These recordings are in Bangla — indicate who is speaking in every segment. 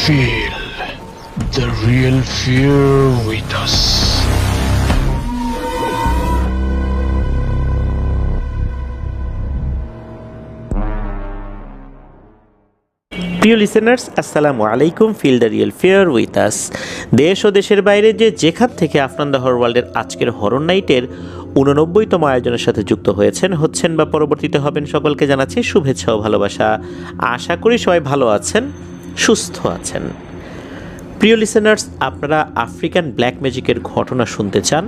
Speaker 1: Feel the real fear with us.
Speaker 2: প্রিয় লিসেনার্স, আসসালামু আলাইকুম। Feel the real fear with us. দেশ ও দেশের বাইরে যেখান থেকে আফনান দ্য হরর ওয়ার্ল্ডের আজকের হরর নাইটের 89তম আয়োজনের সাথে যুক্ত হচ্ছেন বা পরবর্তীতে হবেন, সকলকে জানাচ্ছি শুভেচ্ছা ও ভালোবাসা। আশা করি সবাই ভালো আছেন, সুস্থ আছেন। প্রিয় লিসেনার্স, আপনারা আফ্রিকান ব্ল্যাক ম্যাজিকের ঘটনা শুনতে চান?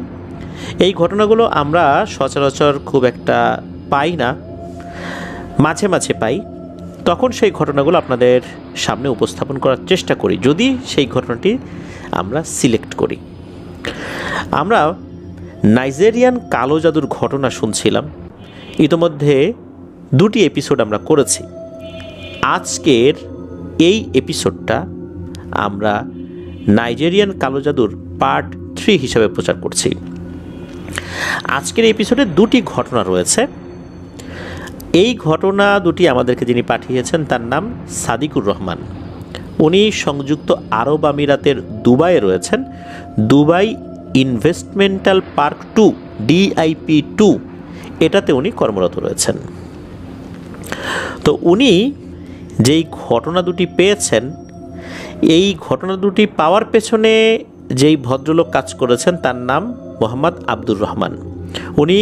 Speaker 2: এই ঘটনাগুলো আমরা সচরাচর খুব একটা পাই না, মাঝে মাঝে পাই। তখন সেই ঘটনাগুলো আপনাদের সামনে উপস্থাপন করার চেষ্টা করি, যদি সেই ঘটনাটি আমরা সিলেক্ট করি। আমরা নাইজেরিয়ান কালো জাদুর ঘটনা শুনছিলাম, ইতোমধ্যে 2টি এপিসোড আমরা করেছি। আজকের এই এপিসোডটা আমরা নাইজেরিয়ান কালো জাদুর পার্ট 3 হিসাবে প্রচার করছি। আজকের এপিসোডে 2টি ঘটনা রয়েছে। এই ঘটনা দুটি আমাদেরকে যিনি পাঠিয়েছেন তার নাম সাদিকুর রহমান। উনি সংযুক্ত আরব আমিরাতের দুবাইয়ে রয়েছেন। দুবাই ইনভেস্টমেন্টাল পার্ক 2 DIP2 এটাতে উনি কর্মরত রয়েছেন। তো উনি যেই ঘটনা দুটি পেয়েছেন, এই ঘটনা দুটি পাওয়ার পেছনে যেই ভদ্রলোক কাজ করেছেন তার নাম মোহাম্মদ আব্দুর রহমান। উনি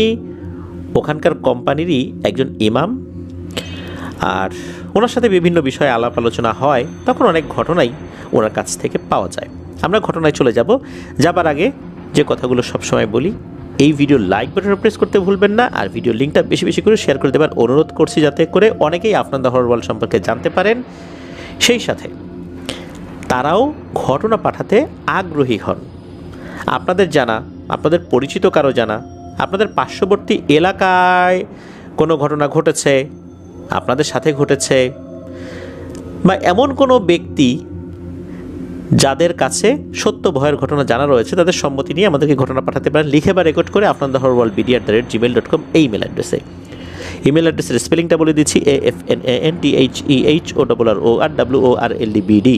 Speaker 2: ওখানকার কোম্পানিরই একজন ইমাম, আর ওনার সাথে বিভিন্ন বিষয়ে আলাপ আলোচনা হয়, তখন অনেক ঘটনাই ওনার কাছ থেকে পাওয়া যায়। আমরা ঘটনায় চলে যাবার আগে যে কথাগুলো সবসময় বলি, এই ভিডিও লাইক বাটনে প্রেস করতে ভুলবেন না, আর ভিডিও লিঙ্কটা বেশি বেশি করে শেয়ার করে দেবার অনুরোধ করছি, যাতে করে অনেকেই আফনান দ্য হরর ওয়ার্ল্ড সম্পর্কে জানতে পারেন, সেই সাথে তারাও ঘটনা পাঠাতে আগ্রহী হন। আপনাদের জানা, আপনাদের পরিচিত কারো জানা, আপনাদের পার্শ্ববর্তী এলাকায় কোনো ঘটনা ঘটেছে, আপনাদের সাথে ঘটেছে, বা এমন কোনো ব্যক্তি যাদের কাছে সত্য ভয়ের ঘটনা জানা রয়েছে, তাদের সম্মতি নিয়ে আমাদেরকে ঘটনা পাঠাতে পারেন, লিখে বা রেকর্ড করে afnanthehorrorworldbd@gmail.com এই ইমেল অ্যাড্রেসে। ইমেল অ্যাড্রেসের স্পেলিংটা বলে দিচ্ছি, AFNANTHEHORRORWORLDBD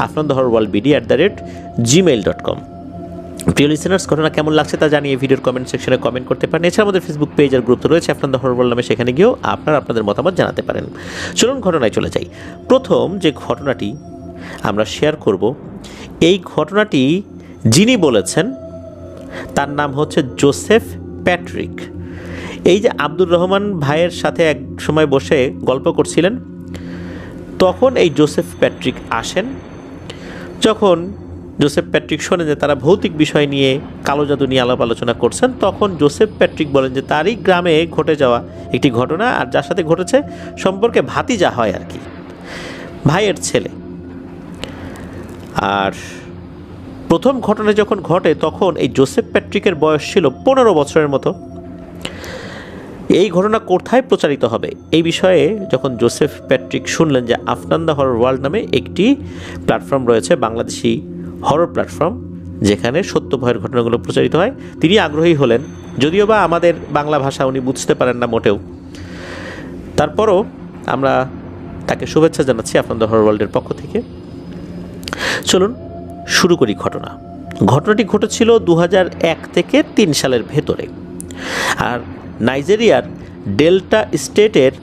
Speaker 2: afnanthehorrorworldbd@gmail.com। প্রিয় লিসেনার্স, ঘটনা কেমন লাগছে তা জানিয়ে ভিডিওর কমেন্ট সেকশনে কমেন্ট করতে পারেন। এছাড়া আমাদের ফেসবুক পেজ আর গ্রুপ রয়েছে আফনান দ্য হরর ওয়ার্ল্ড নামে, সেখানে গিয়েও আপনাদের মতামত জানাতে পারেন। চলুন ঘটনায় চলে যাই। প্রথম যে ঘটনাটি আমরা শেয়ার করব, এই ঘটনাটি যিনি বলেছেন তার নাম হচ্ছে জোসেফ প্যাট্রিক। এই যে আব্দুর রহমান ভাইয়ের সাথে এক সময় বসে গল্প করছিলেন, তখন এই জোসেফ প্যাট্রিক আসেন। যখন জোসেফ প্যাট্রিক শোনেন যে তারা ভৌতিক বিষয় নিয়ে, কালো জাদু নিয়ে আলাপ আলোচনা করছেন, তখন জোসেফ প্যাট্রিক বলেন যে তারই গ্রামে ঘটে যাওয়া একটি ঘটনা, আর যার সাথে ঘটেছে সম্পর্কে ভাতিজা হয় আর কি, ভাইয়ের ছেলে। আর প্রথম ঘটনা যখন ঘটে, তখন এই জোসেফ প্যাট্রিকের বয়স ছিল 15 বছরের মতো। এই ঘটনা কোথায় প্রচারিত হবে এই বিষয়ে যখন জোসেফ প্যাট্রিক শুনলেন যে আফনান দ্য হরর ওয়ার্ল্ড নামে একটি প্ল্যাটফর্ম রয়েছে, বাংলাদেশি হরর প্ল্যাটফর্ম, যেখানে সত্য ভয়ের ঘটনাগুলো প্রচারিত হয়, তিনি আগ্রহী হলেন। যদিও বা আমাদের বাংলা ভাষা উনি বুঝতে পারেন না মোটেও, তারপরও আমরা তাকে শুভেচ্ছা জানাচ্ছি আফনান দ্য হরর ওয়ার্ল্ডের পক্ষ থেকে। চলুন শুরু করি ঘটনাটি ঘটেছিল 2001 থেকে 3 সালের ভেতরে। আর নাইজেরিয়ার ডেল্টা স্টেটের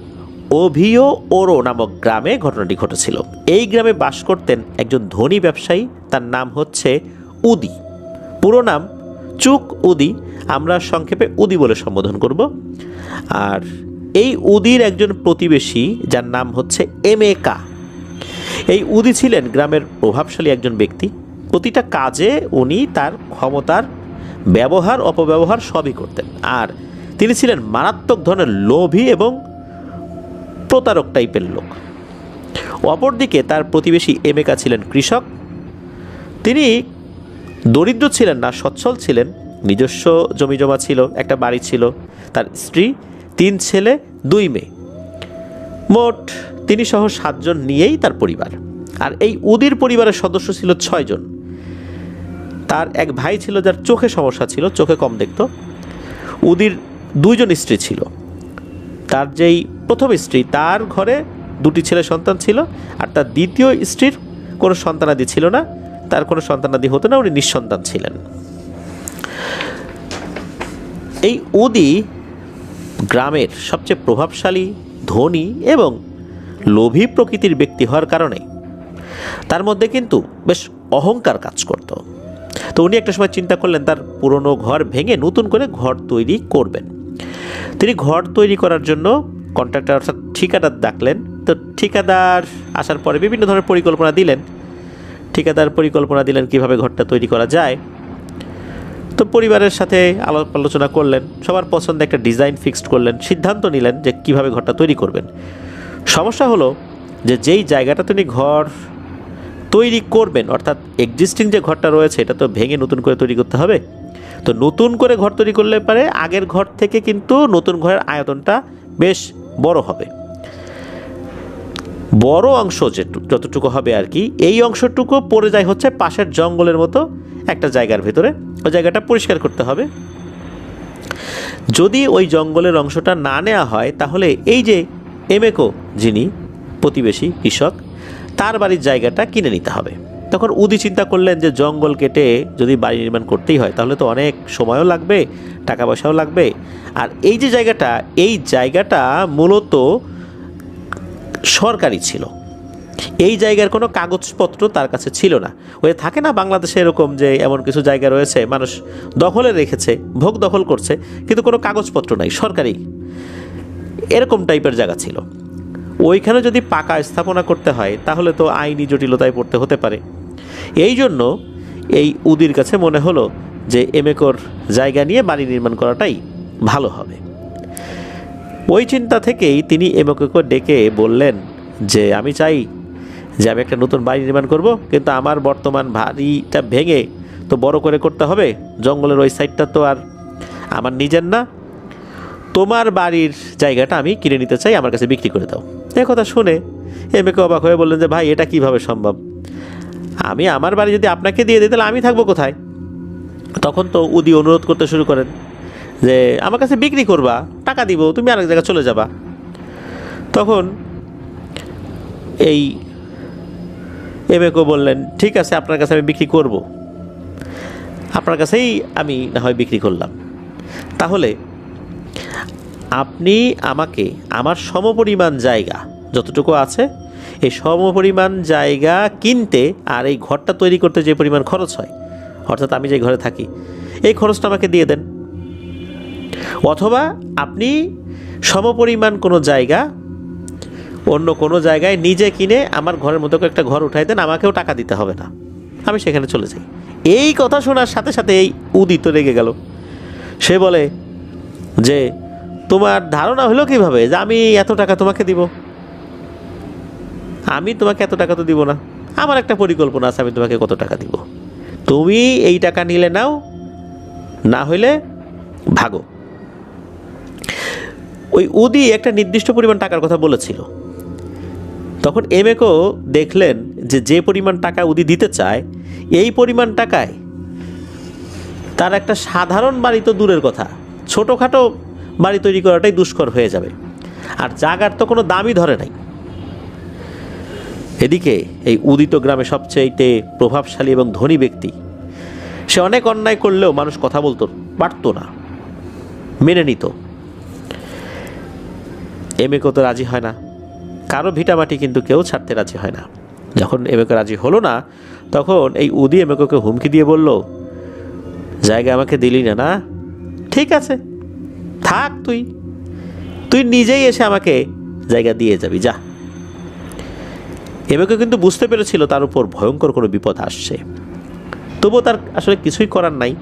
Speaker 2: ওভিও ওরো নামক গ্রামে ঘটনাটি ঘটেছিল। এই গ্রামে বাস করতেন একজন ধনী ব্যবসায়ী, তার নাম হচ্ছে উদি। পুরো নাম চুক উদি, আমরা সংক্ষেপে উদি বলে সম্বোধন করব। আর এই উদির একজন প্রতিবেশী যার নাম হচ্ছে এমেকা। এই উদি ছিলেন গ্রামের প্রভাবশালী একজন ব্যক্তি। প্রতিটা কাজে উনি তার ক্ষমতার ব্যবহার অপব্যবহার সবই করতেন, আর তিনি ছিলেন মারাত্মক ধরনের লোভী এবং প্রতারক টাইপের লোক। অপরদিকে তার প্রতিবেশী এমেকা ছিলেন কৃষক। তিনি দরিদ্র ছিলেন না, সচ্ছল ছিলেন। নিজস্ব জমিজমা ছিল, একটা বাড়ি ছিল, তার স্ত্রী, 3 ছেলে 2 মেয়ে, মোট তিনি সহ 7 জন নিয়েই তার পরিবার। আর এই উদির পরিবারের সদস্য ছিল 6 জন। তার এক ভাই ছিল যার চোখে সমস্যা ছিল, চোখে কম দেখত। উদির 2 জন স্ত্রী ছিল। তার যেই প্রথম স্ত্রী, তার ঘরে 2টি ছেলে সন্তান ছিল, আর তার দ্বিতীয় স্ত্রীর কোনো সন্তানাদি ছিল না, তার কোনো সন্তানাদি হতো না, উনি নিঃসন্তান ছিলেন। এই উদি গ্রামের সবচেয়ে প্রভাবশালী, ধনী এবং লোভী প্রকৃতির ব্যক্তি হওয়ার কারণে তার মধ্যে কিন্তু বেশ অহংকার কাজ করত। তো উনি একটা সময় চিন্তা করলেন তার পুরনো ঘর ভেঙে নতুন করে ঘর তৈরি করবেন। তিনি ঘর তৈরি করার জন্য কন্ট্রাক্টর অর্থাৎ ঠিকাদার ডাকলেন। তো ঠিকাদার আসার পরে বিভিন্ন ধরনের পরিকল্পনা দিলেন। ঠিকাদার পরিকল্পনা দিলেন কীভাবে ঘরটা তৈরি করা যায়। তো পরিবারের সাথে আলাপ আলোচনা করলেন, সবার পছন্দে একটা ডিজাইন ফিক্সড করলেন, সিদ্ধান্ত নিলেন যে কীভাবে ঘরটা তৈরি করবেন। সমস্যা হলো যে যেই জায়গাটা তিনি ঘর তৈরি করবেন, অর্থাৎ এক্সিস্টিং যে ঘরটা রয়েছে এটা তো ভেঙে নতুন করে তৈরি করতে হবে। তো নতুন করে ঘর তৈরি করলে পারে আগের ঘর থেকে কিন্তু নতুন ঘরের আয়তনটা বেশ বড় হবে। বড় অংশ যতটুকু হবে আর কি, এই অংশটুকু পড়ে যায় হচ্ছে পাশের জঙ্গলের মতো একটা জায়গার ভেতরে। ওই জায়গাটা পরিষ্কার করতে হবে। যদি ওই জঙ্গলের অংশটা না নেওয়া হয় তাহলে এই যে এমেকো, যিনি প্রতিবেশী কৃষক, তার বাড়ির জায়গাটা কিনে নিতে হবে। তখন উদি চিন্তা করলেন যে জঙ্গল কেটে যদি বাড়ি নির্মাণ করতেই হয় তাহলে তো অনেক সময়ও লাগবে, টাকা পয়সাও লাগবে। আর এই যে জায়গাটা, এই জায়গাটা মূলত সরকারি ছিল। এই জায়গার কোনো কাগজপত্র তার কাছে ছিল না। ওই থাকে না বাংলাদেশে এরকম যে এমন কিছু জায়গা রয়েছে মানুষ দখলে রেখেছে, ভোগ দখল করছে, কিন্তু কোনো কাগজপত্র নাই, সরকারি, এরকম টাইপের জায়গা ছিল। ওইখানে যদি পাকা স্থাপনা করতে হয় তাহলে তো আইনি জটিলতায় পড়তে হতে পারে। এই জন্য এই উদির কাছে মনে হলো যে এমেকোর জায়গা নিয়ে বাড়ি নির্মাণ করাটাই ভালো হবে। ওই চিন্তা থেকেই তিনি এমেকোকে ডেকে বললেন যে আমি চাই যে আমি একটা নতুন বাড়ি নির্মাণ করব, কিন্তু আমার বর্তমান বাড়িটা ভেঙে তো বড় করে করতে হবে। জঙ্গলের ওই সাইডটা তো আর আমার নিজের না, তোমার বাড়ির জায়গাটা আমি কিনে নিতে চাই, আমার কাছে বিক্রি করে দাও। এ কথা শুনে এমেকো অবাক হয়ে বললেন যে ভাই, এটা কিভাবে সম্ভব? আমি আমার বাড়ি যদি আপনাকে দিয়ে দিই তাহলে আমি থাকবো কোথায়? তখন তো উদি অনুরোধ করতে শুরু করেন যে আমার কাছে বিক্রি করবা, টাকা দিব, তুমি আরেক জায়গায় চলে যাবা। তখন এই এমেকো বললেন ঠিক আছে, আপনার কাছে আমি বিক্রি করব, আপনার কাছেই আমি না হয় বিক্রি করলাম। তাহলে আপনি আমাকে আমার সমপরিমাণ জায়গা যতটুকু আছে, এই সমপরিমাণ জায়গা কিনতে আর এই ঘরটা তৈরি করতে যে পরিমাণ খরচ হয়, অর্থাৎ আমি যে ঘরে থাকি, এই খরচটা আমাকে দিয়ে দেন। অথবা আপনি সমপরিমাণ কোনো জায়গা অন্য কোনো জায়গায় নিজে কিনে আমার ঘরের মতো একটা ঘর উঠাই দেন, আমাকেও টাকা দিতে হবে না, আমি সেখানে চলে যাই। এই কথা শোনার সাথে সাথে এই উদিত রেগে গেল। সে বলে যে তোমার ধারণা হলো কিভাবে যে আমি এত টাকা তোমাকে দিব? আমি তোমাকে এত টাকা তো দিব না, আমার একটা পরিকল্পনা আছে, আমি তোমাকে কত টাকা দিব। তুমি এই টাকা নিলে নাও, না হইলে ভাগো। ওই উদি একটা নির্দিষ্ট পরিমাণ টাকার কথা বলেছিল। তখন এমেকো দেখলেন যে যে পরিমাণ টাকা উদি দিতে চায়, এই পরিমাণ টাকায় তার একটা সাধারণ বাড়ি তো দূরের কথা, ছোটোখাটো বাড়ি তৈরি করাটাই দুষ্কর হয়ে যাবে। আর জায়গার তো কোনো দামই ধরে নাই। এদিকে এই উদিত গ্রামে সবচেয়ে প্রভাবশালী এবং ধনী ব্যক্তি, সে অনেক অন্যায় করলেও মানুষ কথা বলতে পারত না, মেনে নিত। এমেকো তো রাজি হয় না, কারো ভিটামাটি কিন্তু কেউ ছাড়তে রাজি হয় না। যখন এমেকো রাজি হলো না, তখন এই উদি এমেকোকে হুমকি দিয়ে বলল, জায়গা আমাকে দিলি না, না ঠিক আছে, থাক, তুই নিজেই এসে আমাকে জায়গা দিয়ে যাবি, যা। এমেকো কিন্তু বুঝতে পেরেছিল তার উপর ভয়ঙ্কর কোনো বিপদ আসছে, তবুও তার আসলে কিছুই করার নাই।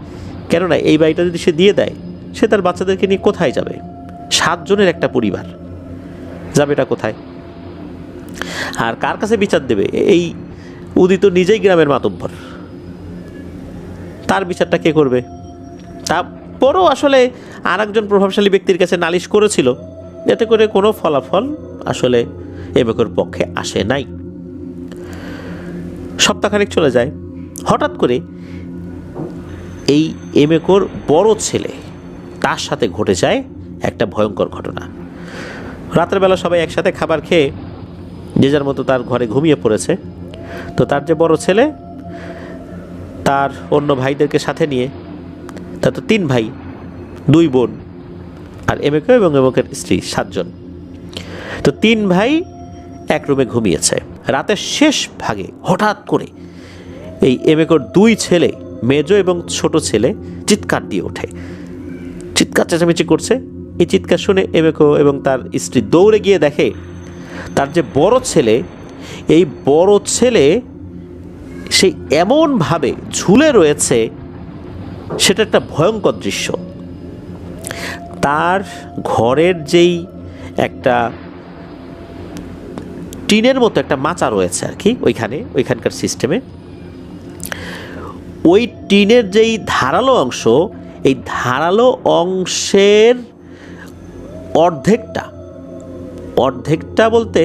Speaker 2: কেননা এই বাড়িটা যদি সে দিয়ে দেয়, সে তার বাচ্চাদেরকে নিয়ে কোথায় যাবে? 7 জনের একটা পরিবার, যাবে এটা কোথায়? আর কার কাছে বিচার দেবে? এই উদিত নিজেই গ্রামের মাতব্বর, তার বিচারটা কে করবে? তারপরও আসলে আর একজন প্রভাবশালী ব্যক্তির কাছে নালিশ করেছিল, এতে করে কোনো ফলাফল আসলে এমেকোর পক্ষে আসে নাই। সপ্তাহখানেক চলে যায়। হঠাৎ করে এই এমেকোর বড় ছেলে, তার সাথে ঘটে যায় একটা ভয়ঙ্কর ঘটনা। রাতের বেলা সবাই একসাথে খাবার খেয়ে যে যার মতো তার ঘরে ঘুমিয়ে পড়েছে। তো তার যে বড় ছেলে তার অন্য ভাইদেরকে সাথে নিয়ে, তার তো 3 ভাই 2 বোন আর এমেকো এবং এমেকোর স্ত্রী 7 জন। তো 3 ভাই এক রুমে ঘুমিয়েছে। রাতের শেষ ভাগে হঠাৎ করে এই এমেকোর 2 ছেলে, মেজো এবং ছোট ছেলে, চিৎকার দিয়ে ওঠে, চিৎকার চেঁচামেচি করছে। এই চিৎকার শুনে এমেকো এবং তার স্ত্রী দৌড়ে গিয়ে দেখে তার যে বড় ছেলে, এই বড় ছেলে সেই এমনভাবে ঝুলে রয়েছে, সেটা একটা ভয়ঙ্কর দৃশ্য। তার ঘরের যেই একটা টিনের মতো একটা মাচা রয়েছে আর কি, ওইখানকার সিস্টেমে, ওই টিনের যেই ধারালো অংশ, এই ধারালো অংশের অর্ধেকটা বলতে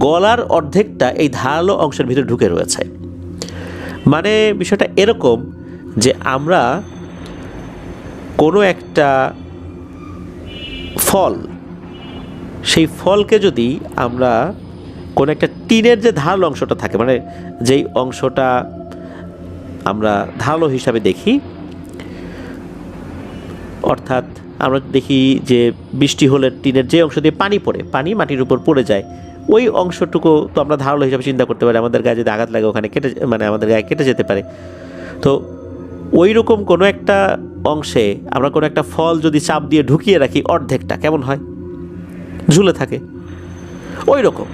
Speaker 2: গলার অর্ধেকটা এই ধারালো অংশের ভিতরে ঢুকে রয়েছে। মানে বিষয়টা এরকম যে আমরা কোনো একটা ফল, সেই ফলকে যদি আমরা কোনো একটা টিনের যে ধারালো অংশটা থাকে, মানে যেই অংশটা আমরা ধারালো হিসাবে দেখি, অর্থাৎ আমরা দেখি যে বৃষ্টি হলে টিনের যে অংশ দিয়ে পানি পড়ে, পানি মাটির উপর পড়ে যায়, ওই অংশটুকু তো আমরা ধারালো হিসাবে চিন্তা করতে পারি। আমাদের গায়ে যদি আঘাত লাগে ওখানে আমাদের গায়ে কেটে যেতে পারে। তো ওই রকম কোনো একটা অংশে আমরা কোনো একটা ফল যদি চাপ দিয়ে ঢুকিয়ে রাখি, অর্ধেকটা কেমন হয়? ঝুলে থাকে। ওই রকম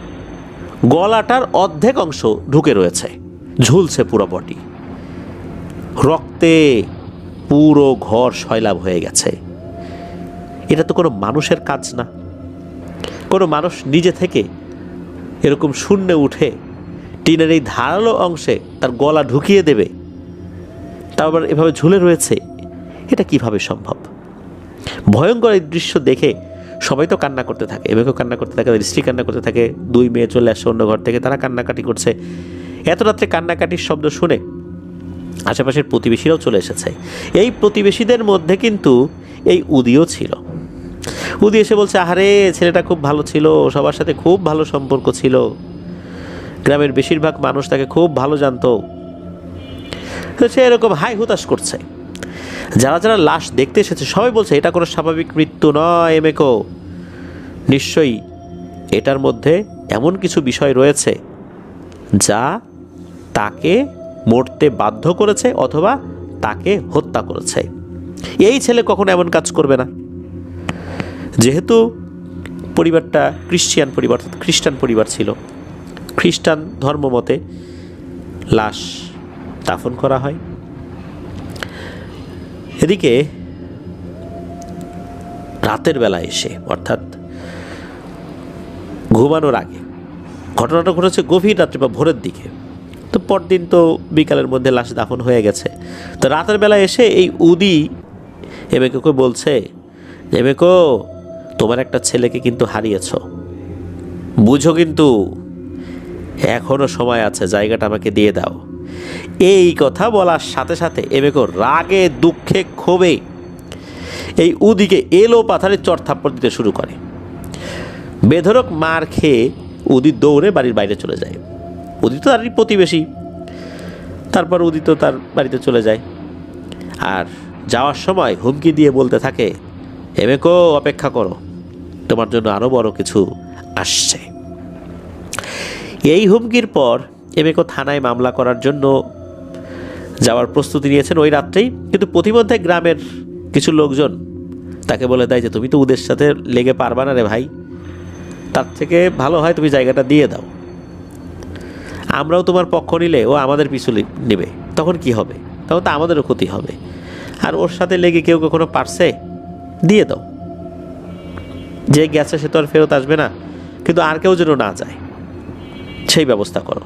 Speaker 2: গলাটার অর্ধেক অংশ ঢুকে রয়েছে, ঝুলছে পুরো বডি, রক্তে পুরো ঘর সয়লাব হয়ে গেছে। এটা তো কোনো মানুষের কাজ না। কোনো মানুষ নিজে থেকে এরকম শূন্যে উঠে টিনের এই ধারালো অংশে তার গলা ঢুকিয়ে দেবে, তারপর এভাবে ঝুলে রয়েছে, এটা কিভাবে সম্ভব? ভয়ঙ্কর এই দৃশ্য দেখে সবাই তো কান্না করতে থাকে, এভাবে কান্না করতে থাকে, তাদের স্ত্রী কান্না করতে থাকে, 2 মেয়ে চলে আসে অন্য ঘর থেকে, তারা কান্নাকাটি করছে। এত রাত্রে কান্নাকাটির শব্দ শুনে আশেপাশের প্রতিবেশীরাও চলে এসেছে। এই প্রতিবেশীদের মধ্যে কিন্তু এই উদিও ছিল। উদি এসে বলছে, আহারে ছেলেটা খুব ভালো ছিল, সবার সাথে খুব ভালো সম্পর্ক ছিল, গ্রামের বেশিরভাগ মানুষ তাকে খুব ভালো জানতো। সে এরকম হাই হুতাশ করছে। যারা যারা লাশ দেখতে এসেছে সবাই বলছে এটা কোনো স্বাভাবিক মৃত্যু নয় এমেকো, নিশ্চয়ই এটার মধ্যে এমন কিছু বিষয় রয়েছে যা তাকে মরতে বাধ্য করেছে অথবা তাকে হত্যা করেছে। এই ছেলে কখনো এমন কাজ করবে না। যেহেতু পরিবারটা খ্রিস্টান পরিবার ছিল, খ্রিস্টান ধর্ম মতে লাশ দাফন করা হয়। এদিকে রাতের বেলা এসে, অর্থাৎ ঘুমানোর আগে, ঘটনাটা ঘটেছে গভীর রাত্রে বা ভোরের দিকে, তো পরদিন তো বিকালের মধ্যে লাশ দাফন হয়ে গেছে। তো রাতের বেলা এসে এই উদি এমেকোকে বলছে, এমেকো তোমার একটা ছেলেকে কিন্তু হারিয়েছ, বুঝো কিন্তু এখনো সময় আছে, জায়গাটা আমাকে দিয়ে দাও। এই কথা বলার সাথে সাথে এমেকো রাগে দুঃখে ক্ষোভে এই উদিকে এলো পাথারে চড় থাপ্পড় দিতে শুরু করে। বেধড়ক মার খেয়ে উদি দৌড়ে বাড়ির বাইরে চলে যায়। উদি তো তারই প্রতিবেশী, তারপর উদি তো তার বাড়িতে চলে যায়। আর যাওয়ার সময় হুমকি দিয়ে বলতে থাকে, এমেকো অপেক্ষা করো, তোমার জন্য আরও বড় কিছু আসছে। এই হুমকির পর এমেকো থানায় মামলা করার জন্য যাওয়ার প্রস্তুতি নিয়েছেন ওই রাত্রেই। কিন্তু প্রতিমধ্যে গ্রামের কিছু লোকজন তাকে বলে দেয় যে তুমি তো ওদের সাথে লেগে পারবা না রে ভাই, তার থেকে ভালো হয় তুমি জায়গাটা দিয়ে দাও, আমরাও তোমার পক্ষ নিলে ও আমাদের পিছু নেবে, তখন কি হবে? তখন তো আমাদেরও ক্ষতি হবে। আর ওর সাথে লেগে কেউ কখনো পারছে? দিয়ে দাও, যে গেছে সে তো আর ফেরত আসবে না, কিন্তু আর কেউ যেন না যায় সেই ব্যবস্থা করো।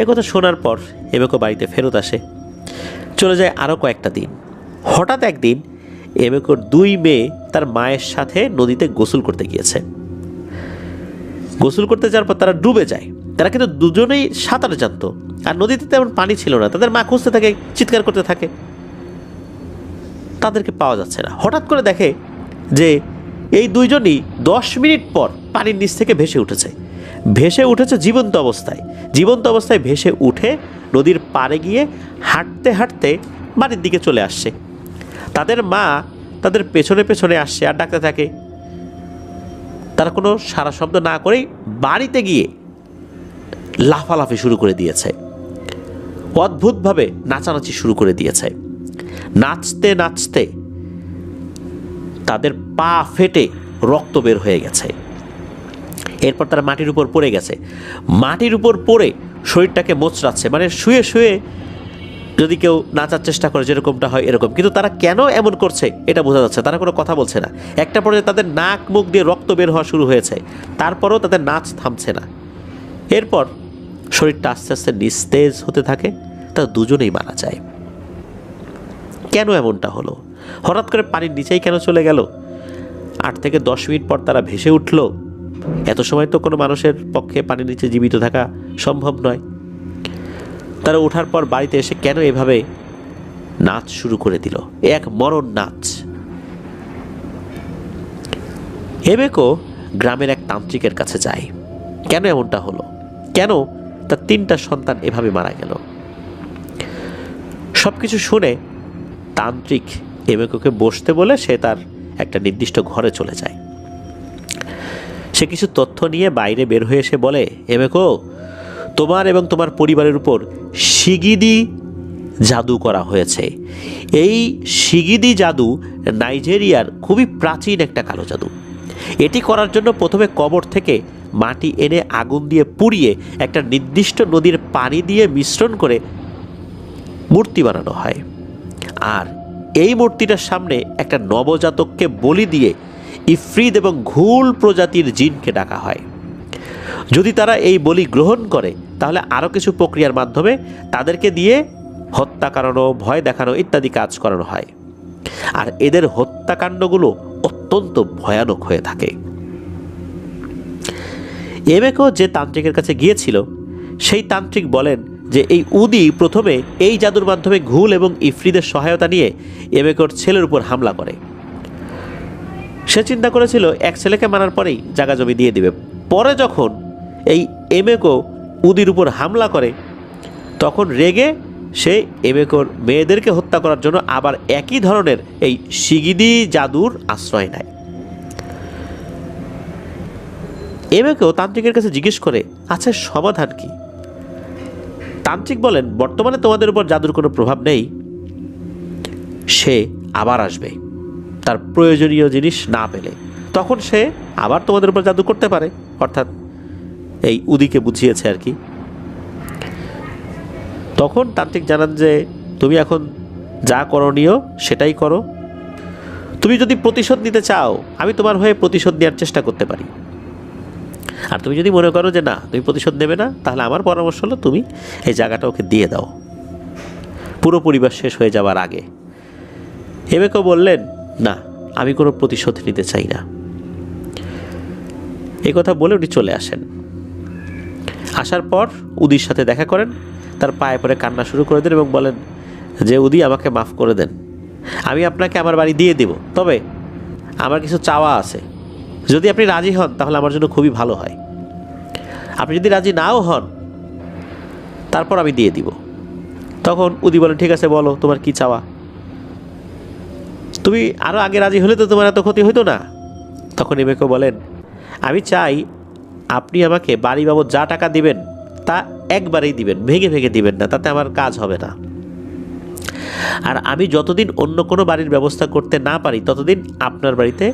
Speaker 2: একথা শোনার পর এমেকো বাড়িতে ফেরত আসে। চলে যায় আরও কয়েকটা দিন। হঠাৎ একদিন এমেকোর 2 মেয়ে তার মায়ের সাথে নদীতে গোসল করতে গিয়েছে। গোসল করতে যাওয়ার পর তারা ডুবে যায়। তারা কিন্তু দুজনেই সাঁতার জানতো, আর নদীতে তেমন পানি ছিল না। তাদের মা খুঁজতে থাকে, চিৎকার করতে থাকে, তাদেরকে পাওয়া যাচ্ছে না। হঠাৎ করে দেখে যে এই 2 জনই 10 মিনিট পর পানির নিচ থেকে ভেসে উঠেছে। ভেসে উঠেছে জীবন্ত অবস্থায়। জীবন্ত অবস্থায় ভেসে উঠে নদীর পাড়ে গিয়ে হাঁটতে হাঁটতে বাড়ির দিকে চলে আসছে। তাদের মা তাদের পেছনে পেছনে আসছে আর ডাকতে থাকে। তারা কোনো সারা শব্দ না করেই বাড়িতে গিয়ে লাফালাফি শুরু করে দিয়েছে, অদ্ভুতভাবে নাচানাচি শুরু করে দিয়েছে। নাচতে নাচতে তাদের পা ফেটে রক্ত বের হয়ে গেছে। এরপর তারা মাটির উপর পড়ে গেছে। মাটির উপর পড়ে শরীরটাকে মোচড়াচ্ছে, মানে শুয়ে শুয়ে যদি কেউ নাচার চেষ্টা করে যেরকমটা হয় এরকম। কিন্তু তারা কেন এমন করছে এটা বোঝা যাচ্ছে। তারা কোনো কথা বলছে না। একটা পর্যায়ে তাদের নাক মুখ দিয়ে রক্ত বের হওয়া শুরু হয়েছে, তারপরও তাদের নাচ থামছে না। এরপর শরীরটা আস্তে আস্তে নিস্তেজ হতে থাকে। তারা দুজনেই মারা যায়। কেন এমনটা হলো? হঠাৎ করে পানির নিচেই কেন চলে গেল? 8 থেকে 10 মিনিট পর তারা ভেসে উঠল। এত সময় তো কোনো মানুষের পক্ষে পানির নিচে জীবিত থাকা সম্ভব নয়। তারা ওঠার পর বাড়িতে এসে কেন এভাবে নাচ শুরু করে দিল, এক মরণ নাচ। এবেকো গ্রামের এক তান্ত্রিকের কাছে যায়। কেন এমনটা হলো? কেন তার 3টা সন্তান এভাবে মারা গেল? সবকিছু শুনে তান্ত্রিক এবেকোকে বসতে বলে সে তার একটা নির্দিষ্ট ঘরে চলে যায়। সে কিছু তথ্য নিয়ে বাইরে বের হয়ে এসে বলে, এবেকো, তোমার এবং তোমার পরিবারের উপর শিগিদি জাদু করা হয়েছে। এই শিগিদি জাদু নাইজেরিয়ার খুবই প্রাচীন একটা কালো জাদু। এটি করার জন্য প্রথমে কবর থেকে মাটি এনে আগুন দিয়ে পুড়িয়ে একটা নির্দিষ্ট নদীর পানি দিয়ে মিশ্রণ করে মূর্তি বানানো হয়। আর এই মূর্তিটার সামনে একটা নবজাতককে বলি দিয়ে ইফরিত এবং ঘুল প্রজাতির জিনকে ডাকা হয়। যদি তারা এই বলি গ্রহণ করে তাহলে আরও কিছু প্রক্রিয়ার মাধ্যমে তাদেরকে দিয়ে হত্যা করানো, ভয় দেখানো ইত্যাদি কাজ করানো হয়। আর এদের হত্যাকাণ্ডগুলো অত্যন্ত ভয়ানক হয়ে থাকে। এবেকো যে তান্ত্রিকের কাছে গিয়েছিল সেই তান্ত্রিক বলেন যে এই উদি প্রথমে এই জাদুর মাধ্যমে ঘুল এবং ইফরিদের সহায়তা নিয়ে এবেকোর ছেলের উপর হামলা করে। সে চিন্তা করেছিল এক ছেলেকে মারার পরেই জায়গা জমি দিয়ে দিবে। পরে যখন এই এবেকো উদির উপর হামলা করে তখন রেগে সে এবেকোর মেয়েদেরকে হত্যা করার জন্য আবার একই ধরনের এই শিগিদি জাদুর আশ্রয় নেয়। এবেকো তান্ত্রিকের কাছে জিজ্ঞেস করে, আচ্ছা সমাধান কি? তান্ত্রিক বলেন, বর্তমানে তোমাদের উপর জাদুর কোনো প্রভাব নেই। সে আবার আসবে তার প্রয়োজনীয় জিনিস না পেলে, তখন সে আবার তোমাদের উপর জাদু করতে পারে। অর্থাৎ এই উদিকে বুঝিয়েছে আর কি। তখন তান্ত্রিক জানান যে তুমি এখন যা করণীয় সেটাই করো। তুমি যদি প্রতিশোধ নিতে চাও আমি তোমার হয়ে প্রতিশোধ নেওয়ার চেষ্টা করতে পারি। আর তুমি যদি মনে করো যে না তুমি প্রতিশোধ নেবে না, তাহলে আমার পরামর্শ হলো তুমি এই জায়গাটা ওকে দিয়ে দাও পুরো পরিবার শেষ হয়ে যাওয়ার আগে। এবেকো বললেন, না আমি কোনো প্রতিশোধ নিতে চাই না। এই কথা বলে উনি চলে আসেন। আসার পর উদির সাথে দেখা করেন, তার পায়ে পড়ে কান্না শুরু করে দেন এবং বলেন যে উদি আমাকে মাফ করে দেন, আমি আপনাকে আমার বাড়ি দিয়ে দেব, তবে আমার কিছু চাওয়া আছে। যদি আপনি রাজি হন তাহলে আমার জন্য খুবই ভালো হয়। আপনি যদি রাজি নাও হন তারপর আমি দিয়ে দিব। তখন উদি বলেন, ঠিক আছে বলো তোমার কি চাওয়া। তুমি আরও আগে রাজি হলে তো তোমার এত ক্ষতি হতো না। তখন এবেকো বলেন, আমি চাই আপনি আমাকে বাড়ি বাবদ যা টাকা দিবেন তা একবারেই দিবেন, ভেঙে ভেঙে দিবেন না, তাতে আমার কাজ হবে না। আর আমি যতদিন অন্য কোনো বাড়ির ব্যবস্থা করতে না পারি ততদিন আপনার বাড়িতে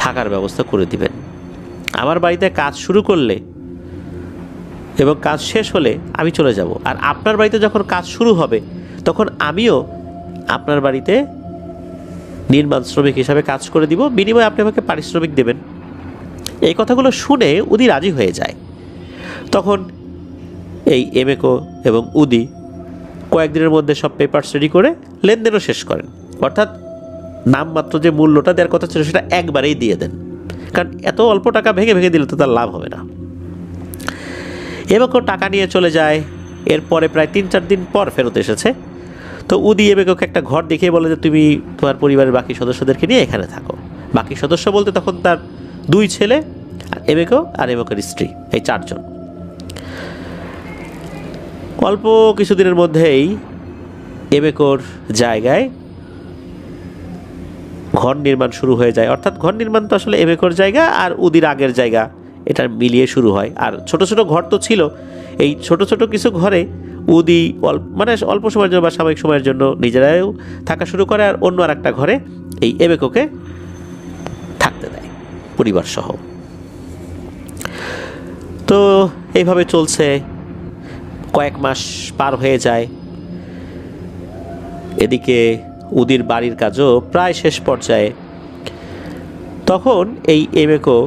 Speaker 2: থাকার ব্যবস্থা করে দিবেন। আমার বাড়িতে কাজ শুরু করলে এবং কাজ শেষ হলে আমি চলে যাব। আর আপনার বাড়িতে যখন কাজ শুরু হবে তখন আমিও আপনার বাড়িতে নির্মাণ শ্রমিক হিসাবে কাজ করে দিব, বিনিময়ে আপনি আমাকে পারিশ্রমিক দেবেন। এই কথাগুলো শুনে উদি রাজি হয়ে যায়। তখন এই এবেকো এবং উদি কয়েকদিনের মধ্যে সব পেপারস রেডি করে লেনদেনও শেষ করেন। অর্থাৎ নামমাত্র যে মূল্যটা দেওয়ার কথা ছিল সেটা একবারেই দিয়ে দেন, কারণ এত অল্প টাকা ভেঙে ভেঙে দিলে তো তার লাভ হবে না। এবেকো টাকা নিয়ে চলে যায়। এরপরে প্রায় 3-4 দিন পর ফেরত এসেছে। তো উদি এবেকোকে একটা ঘর দেখিয়ে বলে যে তুমি তোমার পরিবারের বাকি সদস্যদেরকে নিয়ে এখানে থাকো। বাকি সদস্য বলতে তখন তার 2 ছেলে আর এবেকো আর এবেকোর স্ত্রী, এই 4 জন। অল্প কিছুদিনের মধ্যেই এবেকোর জায়গায় ঘর নির্মাণ শুরু হয়ে যায়। অর্থাৎ ঘর নির্মাণ তো আসলে এবেকোর জায়গা আর উদির আগের জায়গা এটা মিলিয়ে শুরু হয়। আর ছোট ছোট ঘর তো ছিল, এই ছোট ছোট কিছু ঘরে উদি অল্প সময়ের জন্য বা সাময়িক সময়ের জন্য নিজেরাও থাকা শুরু করে, আর অন্য আর একটা ঘরে এই এবেকোকে থাকতে দেয় পরিবার সহ। তো এইভাবে চলছে, কয়েক মাস পার হয়ে যায়। এদিকে উদির বাড়ির কাজও প্রায় শেষ পর্যায়ে। তখন এই এবেকো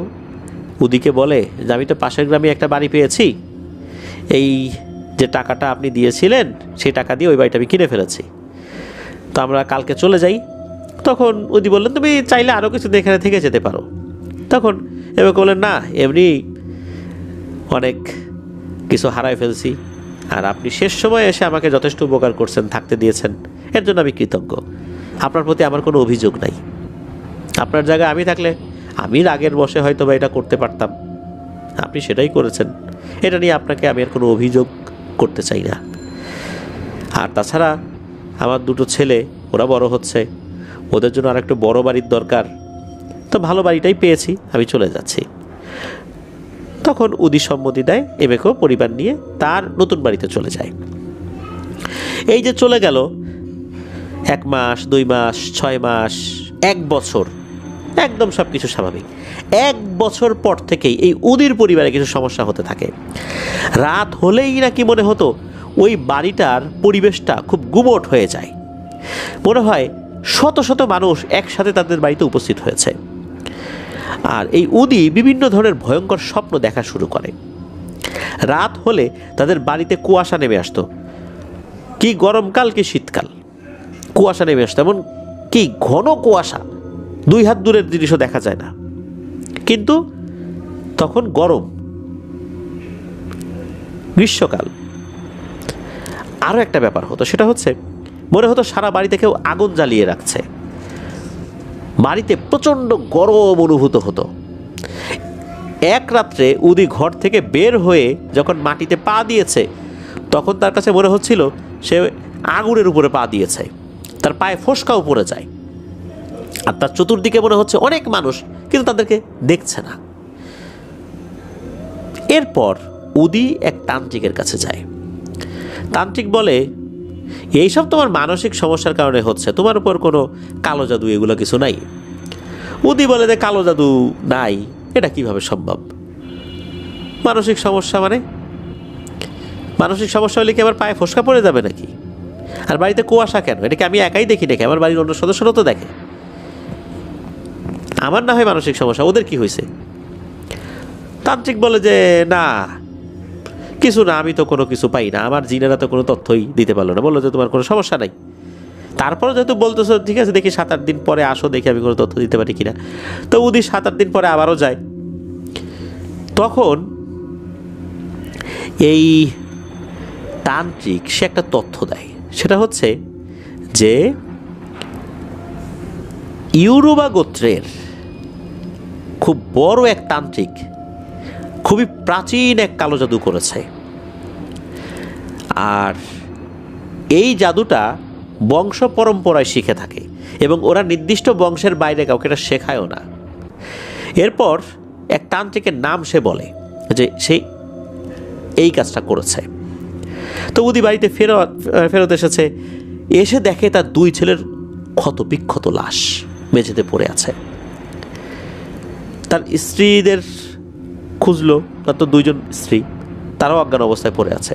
Speaker 2: উদিকে বলে যে আমি তো পাশের গ্রামে একটা বাড়ি পেয়েছি, এই যে টাকাটা আপনি দিয়েছিলেন সেই টাকা দিয়ে ওই বাড়িটা আমি কিনে ফেলেছি, তো আমরা কালকে চলে যাই। তখন উদি বললেন তুমি চাইলে আরও কিছু এখানে থেকে যেতে পারো। তখন এবেকো বললেন না, এমনি অনেক কিছু হারায় ফেলছি, আর আপনি শেষ সময়ে এসে আমাকে যথেষ্ট উপকার করছেন, থাকতে দিয়েছেন, এর জন্য আমি কৃতজ্ঞ। আপনার প্রতি আমার কোনো অভিযোগ নাই। আপনার জায়গায় আমি থাকলে আমি রাগের বশে হয়তো বা এটা করতে পারতাম, আপনি সেটাই করেছেন, এটা নিয়ে আপনাকে আমি আর কোনো অভিযোগ করতে চাই না। আর তাছাড়া আমার 2টো ছেলে, ওরা বড় হচ্ছে, ওদের জন্য আর একটু বড় বাড়ির দরকার, তো ভালো বাড়িটাই পেয়েছি, আমি চলে যাচ্ছি। তখন উদি সম্মতি দেয়, এবেকো পরিবার নিয়ে তার নতুন বাড়িতে চলে যায়। এই যে চলে গেল 1 মাস, 2 মাস, 6 মাস, 1 বছর, একদম সব কিছু স্বাভাবিক। 1 বছর পর থেকেই এই উদির পরিবারে কিছু সমস্যা হতে থাকে। রাত হলেই নাকি মনে হতো ওই বাড়িটার পরিবেশটা খুব গুমোট হয়ে যায়, মনে হয় শত শত মানুষ একসাথে তাদের বাড়িতে উপস্থিত হয়েছে। আর এই উদি বিভিন্ন ধরনের ভয়ঙ্কর স্বপ্ন দেখা শুরু করে। রাত হলে তাদের বাড়িতে কুয়াশা নেমে আসতো, কি গরমকাল কি শীতকাল, কুয়াশা নেমে আসতো, এমন কি ঘন কুয়াশা, 2 হাত দূরের জিনিসও দেখা যায় না। কিন্তু তখন গরম, গ্রীষ্মকাল। আরও একটা ব্যাপার হতো, সেটা হচ্ছে মনে হতো সারা বাড়িতে কেউ আগুন জ্বালিয়ে রাখছে, বাড়িতে প্রচণ্ড গরম অনুভূত হতো। এক রাত্রে উদি ঘর থেকে বের হয়ে যখন মাটিতে পা দিয়েছে, তখন তার কাছে মনে হচ্ছিল সে আগুনের উপরে পা দিয়েছে, তার পায়ে ফোসকাও পড়ে যায়। আর তার চতুর্দিকে মনে হচ্ছে অনেক মানুষ, কিন্তু তাদেরকে দেখছে না। এরপর উদি এক তান্ত্রিকের কাছে যায়। তান্ত্রিক বলে এইসব তোমার মানসিক সমস্যার কারণে হচ্ছে, তোমার উপর কোনো কালো জাদু এগুলো কিছু নাই। উদি বলে যে কালো জাদু নাই, এটা কিভাবে সম্ভব? মানসিক সমস্যা মানে? মানসিক সমস্যা হলে কি আমার পায়ে ফোসকা পড়ে যাবে নাকি? আর বাড়িতে কুয়াশা কেন? এটাকে আমি একাই দেখি নাকি? আমার বাড়ির অন্য সদস্যরাও তো দেখে। আমার না হয় মানসিক সমস্যা, ওদের কি হয়েছে? তান্ত্রিক বলে যে না, কিছু না, আমি তো কোনো কিছু পাই না, আমার জিনেরা তো কোনো তথ্যই দিতে পারলো না, বললো যে তোমার কোনো সমস্যা নাই। তারপরে যেহেতু বলতেছো, ঠিক আছে দেখি 7-8 দিন পরে আসো, দেখি আমি কোনো তথ্য দিতে পারি কিনা। তো উদি 7-8 দিন পরে আবারও যায়। তখন এই তান্ত্রিক সে একটা তথ্য দেয়, সেটা হচ্ছে যে ইউরোবা গোত্রের খুব বড় এক তান্ত্রিক খুবই প্রাচীন এক কালো জাদু করেছে, আর এই জাদুটা বংশ পরম্পরায় শিখে থাকে এবং ওরা নির্দিষ্ট বংশের বাইরে কাউকে এটা শেখায়ও না। এরপর এক তান্ত্রিকের নাম সে বলে যে সে এই কাজটা করেছে। তো উদি বাড়িতে ফেরত এসেছে, এসে দেখে তার 2 ছেলের ক্ষত বিক্ষত লাশ মেঝেতে পড়ে আছে। তার স্ত্রীদের খুঁজলো, তার তো 2 জন স্ত্রী, তারাও অজ্ঞান অবস্থায় পড়ে আছে।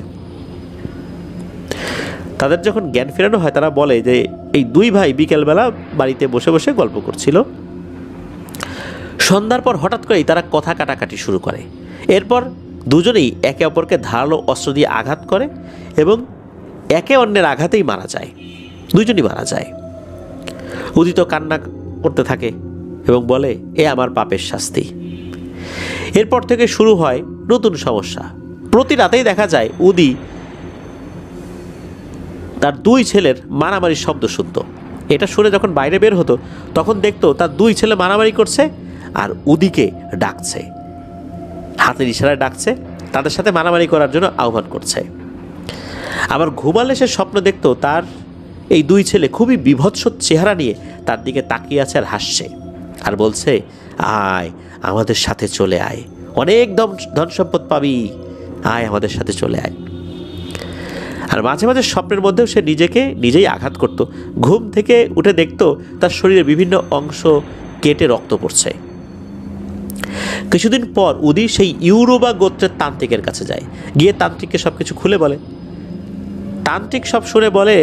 Speaker 2: তাদের যখন জ্ঞান ফেরানো হয়, তারা বলে যে এই 2 ভাই বিকেলবেলা বাড়িতে বসে বসে গল্প করছিল, সন্ধ্যার পর হঠাৎ করেই তারা কথা কাটাকাটি শুরু করে। এরপর দুজনেই একে অপরকে ধারালো অস্ত্র দিয়ে আঘাত করে এবং একে অন্যের আঘাতেই মারা যায়, 2 জনই মারা যায়। উদিত কান্না করতে থাকে এবং বলে এ আমার পাপের শাস্তি। এরপর থেকে শুরু হয় নতুন সমস্যা। প্রতি রাতেই দেখা যায় উদি তার 2 ছেলের মারামারির শব্দ শুনত। এটা শুনে যখন বাইরে বের হতো, তখন দেখতো তার 2 ছেলে মারামারি করছে আর উদিকে ডাকছে হাতের ইশারায় ডাকছে, তাদের সাথে মারামারি করার জন্য আহ্বান করছে। আবার ঘুমালে সে স্বপ্ন দেখতো তার এই দুই ছেলে খুবই বীভৎস চেহারা নিয়ে তার দিকে তাকিয়ে আছে আর হাসছে, আর বলছে, আয় আমাদের সাথে চলে আয়, অনেক ধন সম্পদ পাবি, আয় আমাদের সাথে চলে আয়। আর মাঝে মাঝে স্বপ্নের মধ্যেও সে নিজেকে নিজেই আঘাত করত। ঘুম থেকে উঠে দেখতো তার শরীরের বিভিন্ন অংশ কেটে রক্ত পড়ছে। কিছুদিন পর উদি সেই ইউরোবা গোত্রের তান্ত্রিকের কাছে যায়, গিয়ে তান্ত্রিককে সব কিছু খুলে বলে। তান্ত্রিক সব শুনে বলে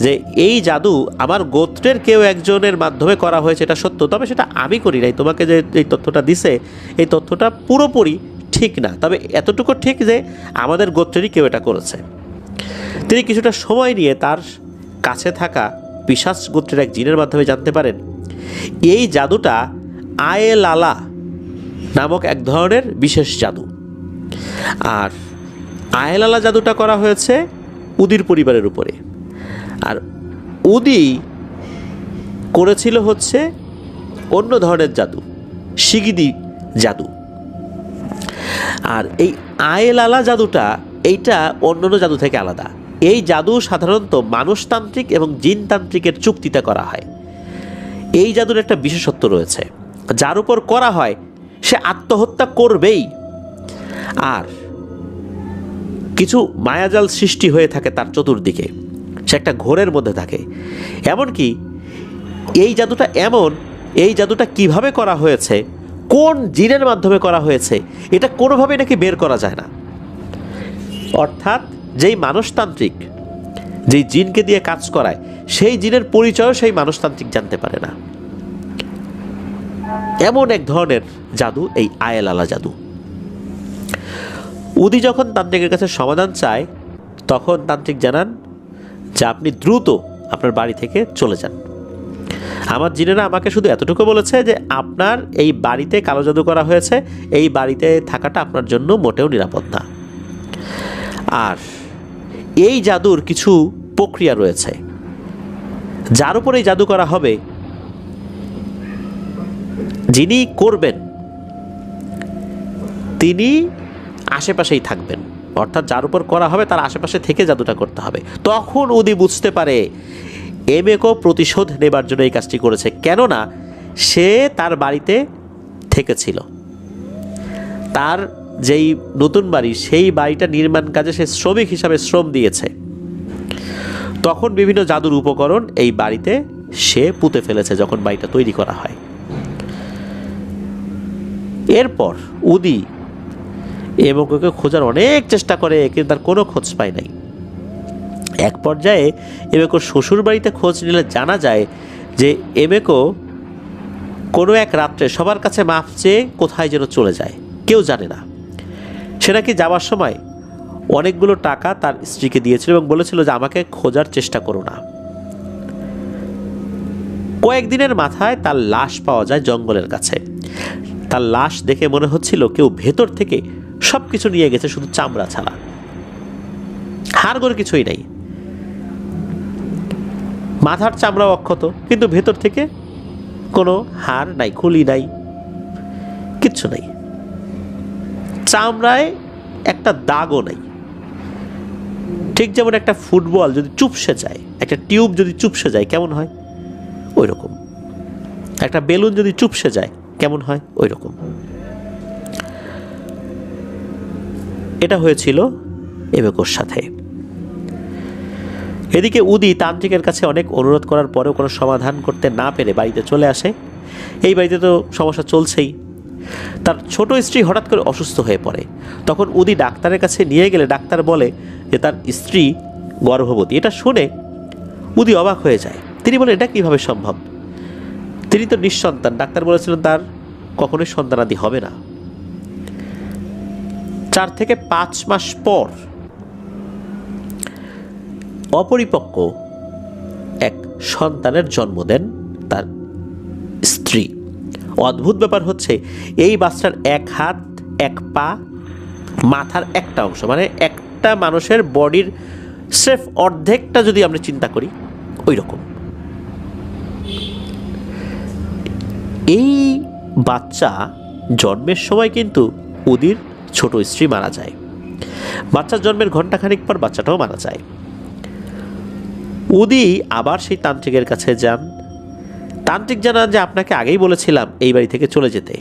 Speaker 2: যে এই জাদু আমার গোত্রের কেউ একজনের মাধ্যমে করা হয়েছে, এটা সত্য, তবে সেটা আমি করি নাই। তোমাকে যে এই তথ্যটা দিছে এই তথ্যটা পুরোপুরি ঠিক না, তবে এতটুকু ঠিক যে আমাদের গোত্রেরই কেউ এটা করেছে। তিনি কিছুটা সময় নিয়ে তার কাছে থাকা পিশাচ গোত্রের এক জিনের মাধ্যমে জানতে পারেন এই জাদুটা আয়েলালা নামক এক ধরনের বিশেষ জাদু। আর আয়েলালা জাদুটা করা হয়েছে উদির পরিবারের উপরে, আর উদি করেছিল হচ্ছে অন্য ধরনের জাদু, শিগিদি জাদু। আর এই আয়েলালা জাদুটা এইটা অন্যান্য জাদু থেকে আলাদা। এই জাদু সাধারণত মানুষতান্ত্রিক এবং জিনতান্ত্রিকের চুক্তিতে করা হয়। এই জাদুর একটা বিশেষত্ব রয়েছে, যার উপর করা হয় সে আত্মহত্যা করবেই, আর কিছু মায়াজাল সৃষ্টি হয়ে থাকে তার চতুর্দিকে, সে একটা ঘোরের মধ্যে থাকে। এমনকি এই জাদুটা এই জাদুটা কিভাবে করা হয়েছে, কোন জিনের মাধ্যমে করা হয়েছে, এটা কোনোভাবেই নাকি বের করা যায় না। অর্থাৎ যেই মানুষতান্ত্রিক যেই জিনকে দিয়ে কাজ করায় সেই জিনের পরিচয়ও সেই মানুষতান্ত্রিক জানতে পারে না। এমন এক ধরনের জাদু এই আয়েলালা জাদু। উদি যখন তান্ত্রিকের কাছে সমাধান চায় তখন তান্ত্রিক জানান যে আপনি দ্রুত আপনার বাড়ি থেকে চলে যান। আমার জিনেরা আমাকে শুধু এতটুকু বলেছে যে আপনার এই বাড়িতে কালো জাদু করা হয়েছে, এই বাড়িতে থাকাটা আপনার জন্য মোটেও নিরাপদ না। আর এই জাদুর কিছু প্রক্রিয়া রয়েছে, যার উপর এই জাদু করা হবে যিনি করবেন তিনি আশেপাশেই থাকবেন, অর্থাৎ যার উপর করা হবে তার আশেপাশে থেকে জাদুটা করতে হবে। তখন উদি বুঝতে পারে এমেকো প্রতিশোধ নেবার জন্য এই কাজটি করেছে, কেননা সে তার বাড়িতে থেকেছিল। তার যেই নতুন বাড়ি সেই বাড়িটা নির্মাণ কাজে সে শ্রমিক হিসাবে শ্রম দিয়েছে, তখন বিভিন্ন জাদুর উপকরণ এই বাড়িতে সে পুঁতে ফেলেছে যখন বাড়িটা তৈরি করা হয়। এরপর উদি এমেকোকে খোঁজার অনেক চেষ্টা করে, কিন্তু তার কোনো খোঁজ পায় নাই। এক পর্যায়ে এমেকোর শ্বশুর বাড়িতে খোঁজ নিলে জানা যায় যে এমেকো কোনো এক রাত্রে সবার কাছে মাপ চেয়ে কোথায় যেন চলে যায়, কেউ জানে না। সে নাকি যাওয়ার সময় অনেকগুলো টাকা তার স্ত্রীকে দিয়েছিল এবং বলেছিল যে আমাকে খোঁজার চেষ্টা করো না। কয়েকদিনের মাথায় তার লাশ পাওয়া যায় জঙ্গলের কাছে। তার লাশ দেখে মনে হচ্ছিল কেউ ভেতর থেকে সব কিছু নিয়ে গেছে, শুধু চামড়া ছাড়া, হাড় গোড় কিছুই নাই। মাথার চামড়াও অক্ষত, কিন্তু ভেতর থেকে কোনো হাড় নাই, খুলি নাই, কিচ্ছু নাই। চামড়ায় একটা দাগও নাই। ঠিক যেমন একটা ফুটবল যদি চুপসে যায়, একটা টিউব যদি চুপসে যায় কেমন হয়, ওই রকম। একটা বেলুন যদি চুপসে যায় কেমন হয়, ওই রকম। এটা হয়েছিল এমেকোর সাথে। এদিকে উদি তান্ত্রিকের কাছে অনেক অনুরোধ করার পরেও কোনো সমাধান করতে না পেরে বাড়িতে চলে আসে। এই বাড়িতে তো সমস্যা চলছেই। তার ছোট স্ত্রী হঠাৎ করে অসুস্থ হয়ে পড়ে। তখন উদি ডাক্তারের কাছে নিয়ে গেলে ডাক্তার বলে যে তার স্ত্রী গর্ভবতী। এটা শুনে উদি অবাক হয়ে যায়। তিনি বলেন, এটা কিভাবে সম্ভব? তিনি তো নিঃসন্তান। ডাক্তার বলেছিলেন তার কখনোই সন্তানাদি হবে না। 4 থেকে 5 মাস পর অপরিপক্ক এক সন্তানের জন্ম দেন তার স্ত্রী। অদ্ভুত ব্যাপার হচ্ছে এই বাচ্চার 1 হাত 1 পা, মাথার একটা অংশ, মানে একটা মানুষের বডির স্রেফ অর্ধেকটা যদি আমরা চিন্তা করি ওই রকম। এই বাচ্চা জন্মের সময় কিন্তু উদির ছোট স্ত্রী মারা যায়। বাচ্চার জন্মের ঘণ্টাখানিক পর বাচ্চাটাও মারা যায়। উদি আবার সেই তান্ত্রিকের কাছে যান। তান্ত্রিক জানান যে আপনাকে আগেই বলেছিলাম এই বাড়ি থেকে চলে যেতে,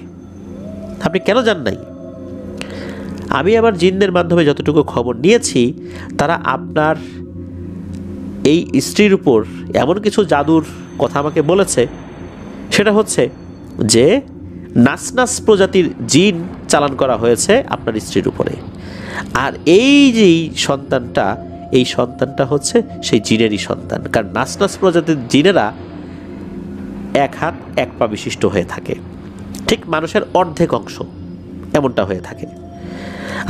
Speaker 2: আপনি কেন যান নাই? আমি আমার জিনদের মাধ্যমে যতটুকু খবর নিয়েছি, তারা আপনার এই স্ত্রীর উপর এমন কিছু জাদুর কথা আমাকে বলেছে, সেটা হচ্ছে যে নাসনাস প্রজাতির জিন চালান করা হয়েছে আপনার স্ত্রীর উপরে। আর এই যে সন্তানটা হচ্ছে সেই জিনেরই সন্তান। কারণ নাসনাস প্রজাতির জিনেরা এক হাত এক পা বিশিষ্ট হয়ে থাকে, ঠিক মানুষের অর্ধেক অংশ এমনটা হয়ে থাকে।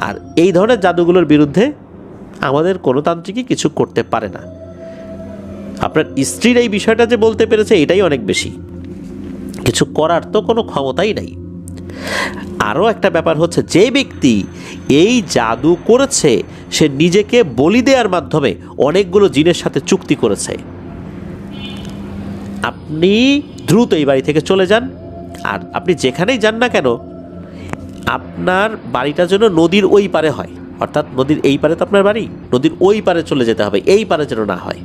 Speaker 2: আর এই ধরনের জাদুগুলোর বিরুদ্ধে আমাদের কোনো তান্ত্রিকই কিছু করতে পারে না। আপনার স্ত্রীর এই বিষয়টা যে বলতে পেরেছে এটাই অনেক বেশি, কিছু করার তো কোনো ক্ষমতাই নাই। আরও একটা ব্যাপার হচ্ছে, যে ব্যক্তি এই জাদু করেছে সে নিজেকে বলি দেওয়ার মাধ্যমে অনেকগুলো জিনের সাথে চুক্তি করেছে। আপনি দ্রুত এই বাড়ি থেকে চলে যান, আর আপনি যেখানেই যান না কেন আপনার বাড়িটা যেন নদীর ওই পারে হয়, অর্থাৎ নদীর এই পারে তো আপনার বাড়ি, নদীর ওই পারে চলে যেতে হবে, এই পারে যেন না হয়।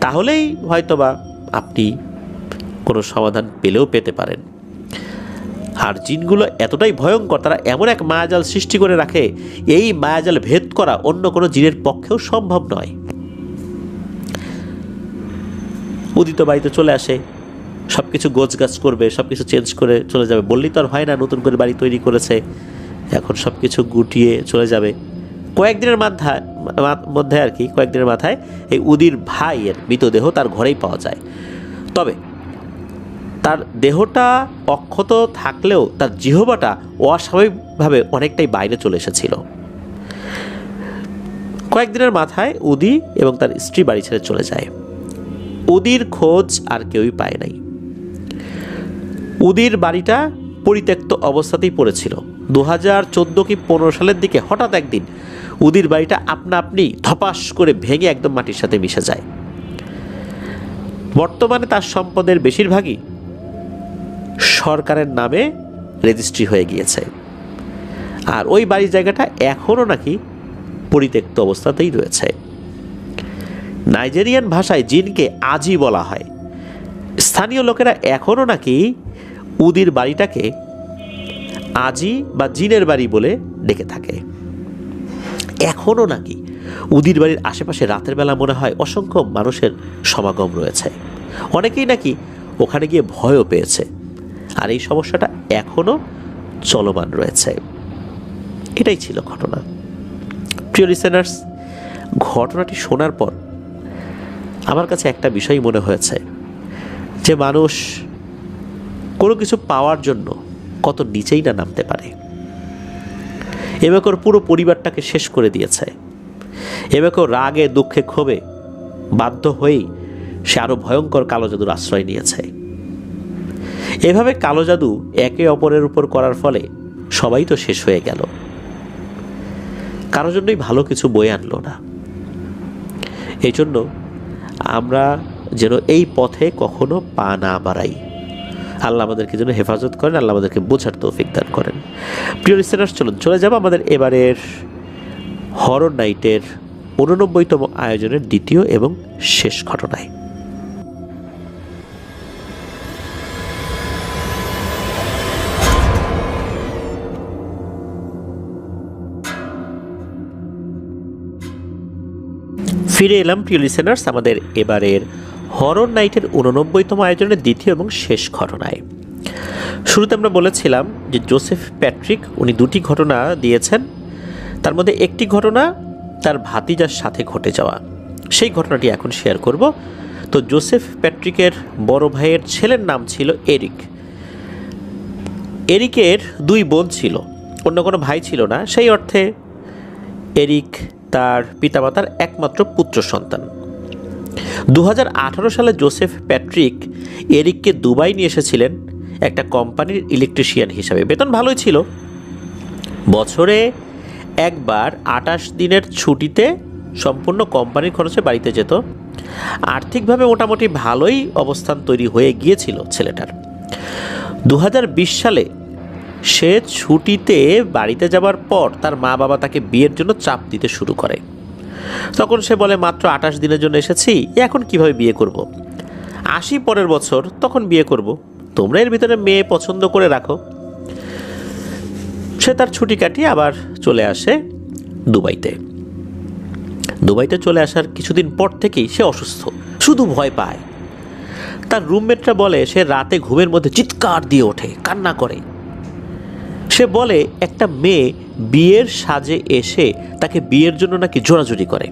Speaker 2: তাহলেই হয়তোবা আপনি কোনো সমাধান পেতে পারেন। আর জিনগুলো এতটাই ভয়ঙ্কর, তারা এমন এক মায়াজাল সৃষ্টি করে রাখে, এই মায়াজাল ভেদ করা অন্য কোনো জিনের পক্ষেও সম্ভব নয়। উদিত বাড়িতে চলে আসে, সব কিছু গোছগাছ করবে, সব কিছু চেঞ্জ করে চলে যাবে। বললেই তো আর হয় না, নতুন করে বাড়ি তৈরি করেছে, এখন সব কিছু গুটিয়ে চলে যাবে। কয়েকদিনের মাথায় এই উদির ভাইয়ের মৃতদেহ তার ঘরেই পাওয়া যায়। তবে তার দেহটা অক্ষত থাকলেও তার জিহ্বাটা অস্বাভাবিকভাবে অনেকটাই বাইরে চলে এসেছিল। কয়েকদিনের মাথায় উদি এবং তার স্ত্রী বাড়ি ছেড়ে চলে যায়। উদির খোঁজ আর কেউই পায় নাই। উদির বাড়িটা পরিত্যক্ত অবস্থাতেই পড়েছিল। 2014 কি 15 সালের দিকে হঠাৎ একদিন উদির বাড়িটা আপনি ধপাস করে ভেঙে একদম মাটির সাথে মিশে যায়। বর্তমানে তার সম্পদের বেশিরভাগই সরকারের নামে রেজিস্ট্রি হয়ে গিয়েছে। আর ওই বাড়ির জায়গাটা এখনও নাকি পরিত্যক্ত অবস্থাতেই রয়েছে। নাইজেরিয়ান ভাষায় জিনকে আজি বলা হয়। স্থানীয় লোকেরা এখনও নাকি উদির বাড়িটাকে আজি বা জিনের বাড়ি বলে ডেকে থাকে। এখনও নাকি উদির বাড়ির আশেপাশে রাতের বেলা মনে হয় অসংখ্য মানুষের সমাগম রয়েছে। অনেকেই নাকি ওখানে গিয়ে ভয়ও পেয়েছে। আর এই সমস্যাটা এখনও চলমান রয়েছে। এটাই ছিল ঘটনা। প্রিয় লিসেনার্স, ঘটনাটি শোনার পর আমার কাছে একটা বিষয় মনে হয়েছে যে মানুষ কোনো কিছু পাওয়ার জন্য কত নিচেই না নামতে পারে। এবার পুরো পরিবারটাকে শেষ করে দিয়েছে। এবার রাগে দুঃখে ক্ষোভে বাধ্য হয়েই সে আরও ভয়ঙ্কর কালো জাদুর আশ্রয় নিয়েছে। এভাবে কালো জাদু একে অপরের উপর করার ফলে সবাই তো শেষ হয়ে গেল, কারোর জন্যই ভালো কিছু বয়ে আনলো না। এই জন্য আমরা যেন এই পথে কখনো পা না বাড়াই। আল্লাহ আমাদেরকে যেন হেফাজত করেন, আল্লাহ আমাদেরকে বোঝার তৌফিক দান করেন। প্রিয় লিসেনার্স, চলে যাব আমাদের এবারের হরর নাইটের 89তম আয়োজনের দ্বিতীয় এবং শেষ ঘটনায়। ফিরে এলাম প্রিয় লিসেনার্স আমাদের এবারের হরর নাইটের 89তম আয়োজনের দ্বিতীয় এবং শেষ ঘটনায়। শুরুতে আমরা বলেছিলাম যে জোসেফ প্যাট্রিক উনি দুটি ঘটনা দিয়েছেন। তার মধ্যে একটি ঘটনা তার ভাতিজার সাথে ঘটে যাওয়া, সেই ঘটনাটি এখন শেয়ার করব। তো জোসেফ প্যাট্রিকের বড় ভাইয়ের ছেলের নাম ছিল এরিক। এরিকের দুই বোন ছিল, অন্য কোনো ভাই ছিল না। সেই অর্থে এরিক তার পিতামাতার একমাত্র পুত্র সন্তান। 2018 সালে জোসেফ প্যাট্রিক এরিককে দুবাই নিয়ে এসেছিলেন একটা কোম্পানির ইলেকট্রিশিয়ান হিসাবে। বেতন ভালোই ছিল। বছরে একবার 28 দিনের ছুটিতে সম্পূর্ণ কোম্পানির খরচে বাড়িতে যেত। আর্থিকভাবে মোটামুটি ভালোই অবস্থান তৈরি হয়ে গিয়েছিল ছেলেটার। 2020 সালে সে ছুটিতে বাড়িতে যাবার পর তার মা বাবা তাকে বিয়ের জন্য চাপ দিতে শুরু করে। তখন সে বলে, মাত্র 28 দিনের জন্য এসেছি, এখন কিভাবে বিয়ে করব। আসি পরের বছর, তখন বিয়ে করব, তোমরা এর ভিতরে মেয়ে পছন্দ করে রাখো। সে তার ছুটি কাটিয়ে আবার চলে আসে দুবাইতে। দুবাইতে চলে আসার কিছুদিন পর থেকেই সে অসুস্থ, শুধু ভয় পায়। তার রুমমেটরা বলে সে রাতে ঘুমের মধ্যে চিৎকার দিয়ে ওঠে, কান্না করে। সে বলে একটা মেয়ে বিয়ের সাজে এসে তাকে বিয়ের জন্য নাকি জোরাজুরি করে।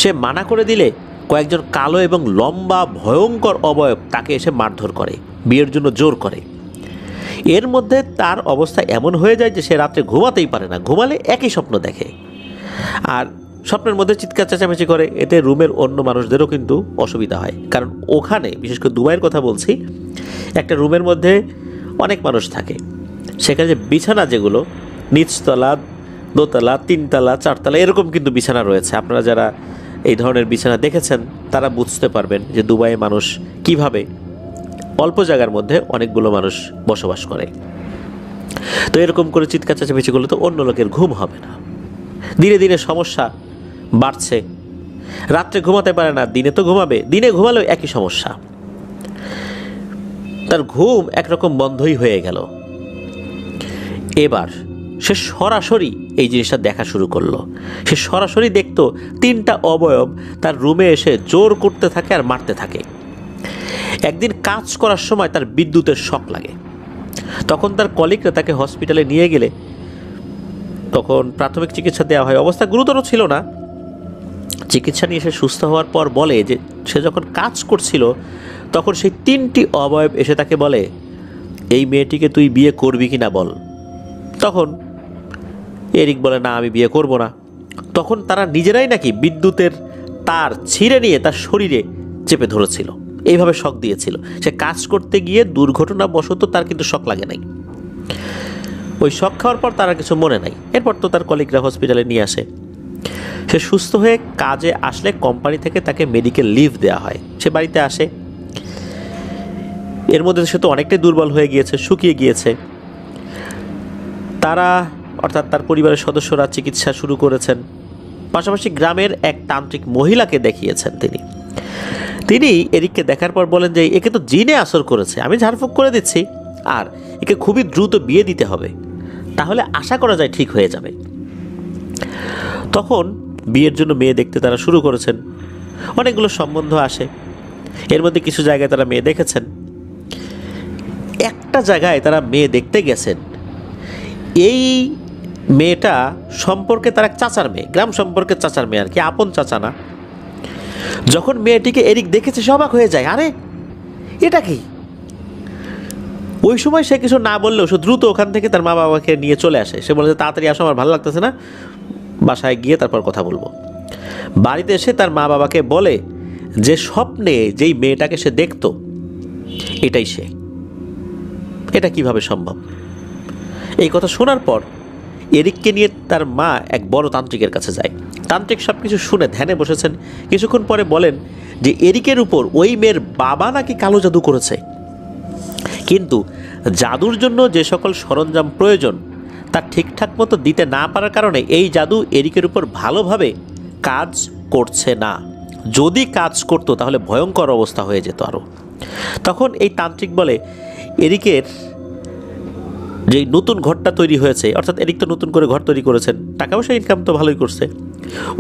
Speaker 2: সে মানা করে দিলে কয়েকজন কালো এবং লম্বা ভয়ঙ্কর অবয়ব তাকে এসে মারধর করে, বিয়ের জন্য জোর করে। এর মধ্যে তার অবস্থা এমন হয়ে যায় যে সে রাত্রে ঘুমাতেই পারে না, ঘুমালে একই স্বপ্ন দেখে আর স্বপ্নের মধ্যে চিৎকার চেঁচামেচি করে। এতে রুমের অন্য মানুষদেরও কিন্তু অসুবিধা হয়, কারণ ওখানে, বিশেষ করে দুবাইয়ের কথা বলছি, একটা রুমের মধ্যে অনেক মানুষ থাকে। সেখানে যে বিছানা, যেগুলো নিচতলা, দোতলা, তিনতলা, চারতলা এরকম কিন্তু বিছানা রয়েছে। আপনারা যারা এই ধরনের বিছানা দেখেছেন তারা বুঝতে পারবেন যে দুবাইয়ে মানুষ কিভাবে অল্প জায়গার মধ্যে অনেকগুলো মানুষ বসবাস করে। তো এরকম করে চিৎকার চেঁচামেচি করলে তো অন্য লোকের ঘুম হবে না। ধীরে ধীরে সমস্যা বাড়ছে, রাত্রে ঘুমাতে পারে না, দিনে তো ঘুমাবে, দিনে ঘুমালেও একই সমস্যা। তার ঘুম একরকম বন্ধই হয়ে গেল। এবার সে সরাসরি এই জিনিসটা দেখা শুরু করলো। সে সরাসরি দেখতো 3টা অবয়ব তার রুমে এসে জোর করতে থাকে আর মারতে থাকে। একদিন কাজ করার সময় তার বিদ্যুতের শক লাগে। তখন তার কলিগরা তাকে হসপিটালে নিয়ে গেলে তখন প্রাথমিক চিকিৎসা দেওয়া হয়। অবস্থা গুরুতর ছিল না। চিকিৎসা নিয়ে সে সুস্থ হওয়ার পর বলে যে সে যখন কাজ করছিল তখন সেই 3টি অবয়ব এসে তাকে বলে, এই মেয়েটিকে তুই বিয়ে করবি কি না বল। তখন এরিক বলে, না আমি বিয়ে করব না। তখন তারা নিজেরাই নাকি বিদ্যুতের তার ছিঁড়ে নিয়ে তার শরীরে চেপে ধরেছিল, এইভাবে শক দিয়েছিল। সে কাজ করতে গিয়ে দুর্ঘটনাবশত তার কিন্তু শক লাগে নাই। ওই শক খাওয়ার পর তার কিছু মনে নাই। এরপর তো তার কলিগরা হসপিটালে নিয়ে আসে। সে সুস্থ হয়ে কাজে আসলে কোম্পানি থেকে তাকে মেডিকেল লিভ দেওয়া হয়। সে বাড়িতে আসে। এর মধ্যে সে তো অনেকটাই দুর্বল হয়ে গিয়েছে, শুকিয়ে গিয়েছে। তারা, অর্থাৎ তার পরিবারের সদস্যরা চিকিৎসা শুরু করেছেন। পাশাপাশি গ্রামের এক তান্ত্রিক মহিলাকে দেখিয়েছেন তিনি এরিককে দেখার পর বলেন যে একে তো জিনে আসর করেছে, আমি ঝাড়ফুঁক করে দিচ্ছি, আর একে খুবই দ্রুত বিয়ে দিতে হবে, তাহলে আশা করা যায় ঠিক হয়ে যাবে। তখন বিয়ের জন্য মেয়ে দেখতে তারা শুরু করেছেন। অনেকগুলো সম্বন্ধ আসে। এর মধ্যে কিছু জায়গায় তারা মেয়ে দেখেছেন। একটা জায়গায় তারা মেয়ে দেখতে গেছেন। এই মেয়েটা সম্পর্কে তার এক চাচার মেয়ে, গ্রাম সম্পর্কের চাচার মেয়ে আর কি, আপন চাচা না। যখন মেয়েটিকে এরিক দেখেছে সে অবাক হয়ে যায়, আরে এটা কি। ওই সময় সে কিছু না বললেও সে দ্রুত ওখান থেকে তার মা বাবাকে নিয়ে চলে আসে। সে বলে যে তাড়াতাড়ি আসো, আমার ভালো লাগতেছে না, বাসায় গিয়ে তারপর কথা বলবো। বাড়িতে এসে তার মা বাবাকে বলে যে স্বপ্নে যেই মেয়েটাকে সে দেখত এটাই সে। এটা কিভাবে সম্ভব। এই কথা শোনার পর এরিককে নিয়ে তার মা এক বড় তান্ত্রিকের কাছে যায়। তান্ত্রিক সব কিছু শুনে ধ্যানে বসেছেন। কিছুক্ষণ পরে বলেন যে এরিকের উপর ওই মেয়ের বাবা নাকি কালো জাদু করেছে, কিন্তু জাদুর জন্য যে সকল সরঞ্জাম প্রয়োজন তা ঠিকঠাক মতো দিতে না পারার কারণে এই জাদু এরিকের উপর ভালোভাবে কাজ করছে না। যদি কাজ করতো তাহলে ভয়ঙ্কর অবস্থা হয়ে যেত আরও। তখন এই তান্ত্রিক বলে, এরিকের যে নতুন ঘরটা তৈরি হয়েছে, অর্থাৎ এরিক তো নতুন করে ঘর তৈরি করেছেন, টাকা পয়সা ইনকাম তো ভালোই করছে,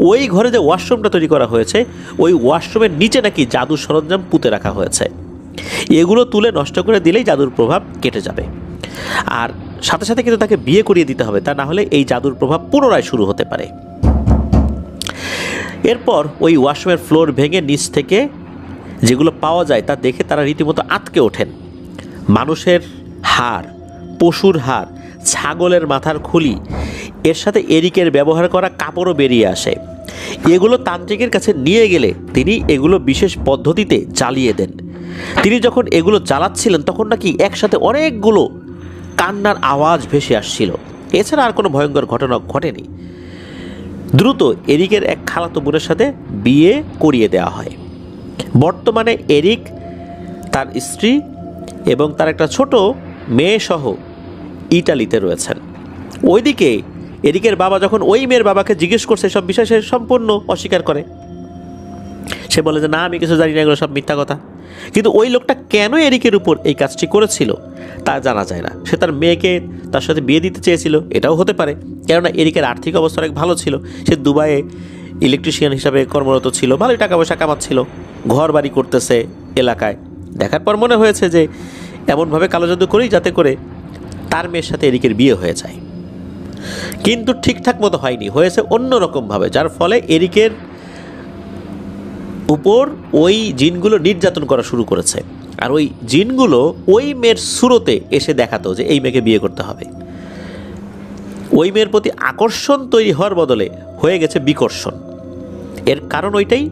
Speaker 2: ওই ঘরে যে ওয়াশরুমটা তৈরি করা হয়েছে ওই ওয়াশরুমের নিচে নাকি জাদুর সরঞ্জাম পুঁতে রাখা হয়েছে। এগুলো তুলে নষ্ট করে দিলেই জাদুর প্রভাব কেটে যাবে। আর সাথে সাথে কিন্তু তাকে বিয়ে করিয়ে দিতে হবে, তা না হলে এই জাদুর প্রভাব পুনরায় শুরু হতে পারে। এরপর ওই ওয়াশরুমের ফ্লোর ভেঙে নিচ থেকে যেগুলো পাওয়া যায় তা দেখে তারা রীতিমতো আটকে ওঠেন। মানুষের হাড়, পশুর হাড়, ছাগলের মাথার খুলি, এর সাথে এরিকের ব্যবহার করা কাপড়ও বেরিয়ে আসে। এগুলো তান্ত্রিকের কাছে নিয়ে গেলে তিনি এগুলো বিশেষ পদ্ধতিতে জ্বালিয়ে দেন। তিনি যখন এগুলো জ্বালাচ্ছিলেন তখন নাকি একসাথে অনেকগুলো কান্নার আওয়াজ ভেসে আসছিল। এছাড়া আর কোনো ভয়ঙ্কর ঘটনা ঘটেনি। দ্রুত এরিকের এক খালাতো বোনের সাথে বিয়ে করিয়ে দেওয়া হয়। বর্তমানে এরিক, তার স্ত্রী এবং তার একটা ছোট মেয়ে সহ ইটালিতে রয়েছেন। ওইদিকে এরিকের বাবা যখন ওই মেয়ের বাবাকে জিজ্ঞেস করছে সব বিষয়, সে সম্পূর্ণ অস্বীকার করে। সে বলে যে না, আমি কিছু জানি না, এগুলো সব মিথ্যা কথা। কিন্তু ওই লোকটা কেন এরিকের উপর এই কাজটি করেছিল তা জানা যায় না। সে তার মেয়েকে তার সাথে বিয়ে দিতে চেয়েছিল, এটাও হতে পারে, কেননা এরিকের আর্থিক অবস্থা অনেক ভালো ছিল। সে দুবাইয়ে ইলেকট্রিশিয়ান হিসাবে কর্মরত ছিল, ভালোই টাকা পয়সা কামাচ্ছিল, ঘর বাড়ি করতেছে এলাকায়। দেখার পর মনে হয়েছে যে এমনভাবে কালো জাদু করেই যাতে করে তার মেয়ের সাথে এরিকের বিয়ে হয়ে যায়। কিন্তু ঠিকঠাক মতো হয়নি, হয়েছে অন্যরকমভাবে, যার ফলে এরিকের উপর ওই জিনগুলো নির্যাতন করা শুরু করেছে। আর ওই জিনগুলো ওই মেয়ের সুরতে এসে দেখাতো যে এই মেয়েকে বিয়ে করতে হবে। ওই মেয়ের প্রতি আকর্ষণ তৈরি হওয়ার বদলে হয়ে গেছে বিকর্ষণ। এর কারণ ওইটাই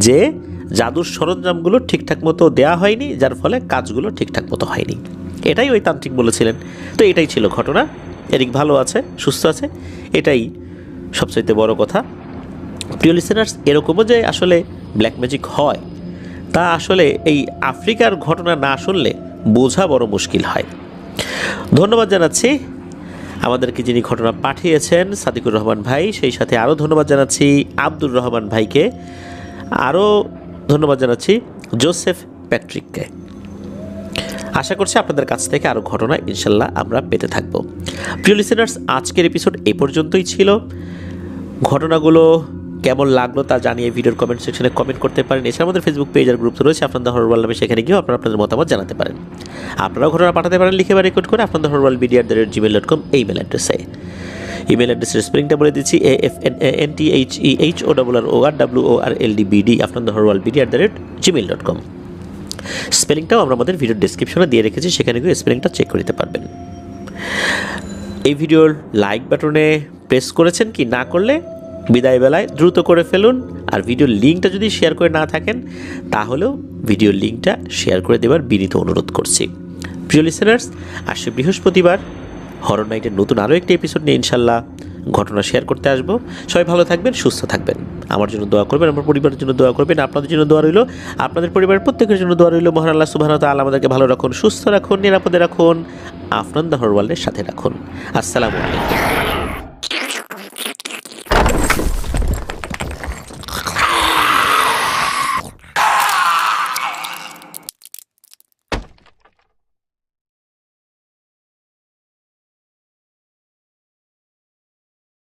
Speaker 2: যে জাদুর সরঞ্জামগুলো ঠিকঠাক মতো দেওয়া হয়নি, যার ফলে কাজগুলো ঠিকঠাক মতো হয়নি। এটাই ওই তান্ত্রিক বলেছিলেন। তো এটাই ছিল ঘটনা। এরিক ভালো আছে, সুস্থ আছে, এটাই সবচাইতে বড় কথা। প্রিয় লিসেনার্স, এরকমও যে আসলে ব্ল্যাক ম্যাজিক হয় তা আসলে এই আফ্রিকার ঘটনা না শুনলে বোঝা বড় মুশকিল হয়। ধন্যবাদ জানাচ্ছি আমাদেরকে যিনি ঘটনা পাঠিয়েছেন, সাদিকুর রহমান ভাই। সেই সাথে আরও ধন্যবাদ জানাচ্ছি আব্দুর রহমান ভাইকে, আরও ধন্যবাদ জানাচ্ছি জোসেফ প্যাট্রিককে। আশা করছি আপনাদের কাছ থেকে আরও ঘটনা ইনশাল্লাহ আমরা পেতে থাকব। প্রিয় লিসেনার্স, আজকের এপিসোড এই পর্যন্তই ছিল। ঘটনাগুলো কেমন লাগলো তা জানিয়ে ভিডিওর কমেন্ট সেকশনে কমেন্ট করতে পারেন। এছাড়া আমাদের ফেসবুক পেজ আর গ্রুপ রয়েছে আপনাদের হরর ওয়ার্ল্ড নামে, সেখানে গিয়েও আপনারা আপনাদের মতামত জানাতে পারেন। আপনারাও ঘটনা পাঠাতে পারেন লিখে বা রেকর্ড করে আপনাদের হরর ওয়ার্ল্ড media@gmail.com এই ইমেল অ্যাড্রেসে। ইমেল অ্যাড্রেসের স্পেলিংটা বলে দিচ্ছি, AFNANTHEHORRORLDBD আপনাদের হরর ওয়ার্ল্ড media@gmail.com। স্পেলিংটাও আমরা আমাদের ভিডিওর ডেসক্রিপশনে দিয়ে রেখেছি, সেখানে গিয়ে স্পেলিংটা চেক করে নিতে পারবেন। এই ভিডিওর লাইক বাটনে প্রেস করেছেন কি না করলে বিদায় বেলায় দ্রুত করে ফেলুন। আর ভিডিওর লিঙ্কটা যদি শেয়ার করে না থাকেন তাহলেও ভিডিওর লিঙ্কটা শেয়ার করে দেওয়ার বিনীত অনুরোধ করছি। প্রিয় লিসেনার্স, আসছে বৃহস্পতিবার হরর নাইটের নতুন আরও একটি এপিসোড নিয়ে ইনশাল্লাহ ঘটনা শেয়ার করতে আসবো। সবাই ভালো থাকবেন, সুস্থ থাকবেন, আমার জন্য দোয়া করবেন, আমার পরিবারের জন্য দোয়া করবেন, আপনাদের জন্য দোয়া রইল, আপনাদের পরিবারের প্রত্যেকের জন্য দোয়া রইল। মহান আল্লাহ সুবহানাহু ওয়া তাআলা আমাদেরকে ভালো রাখুন, সুস্থ রাখুন, নিরাপদে রাখুন, আপনাদের হরর ওয়ার্ল্ডের সাথে রাখুন। আসসালামু আলাইকুম।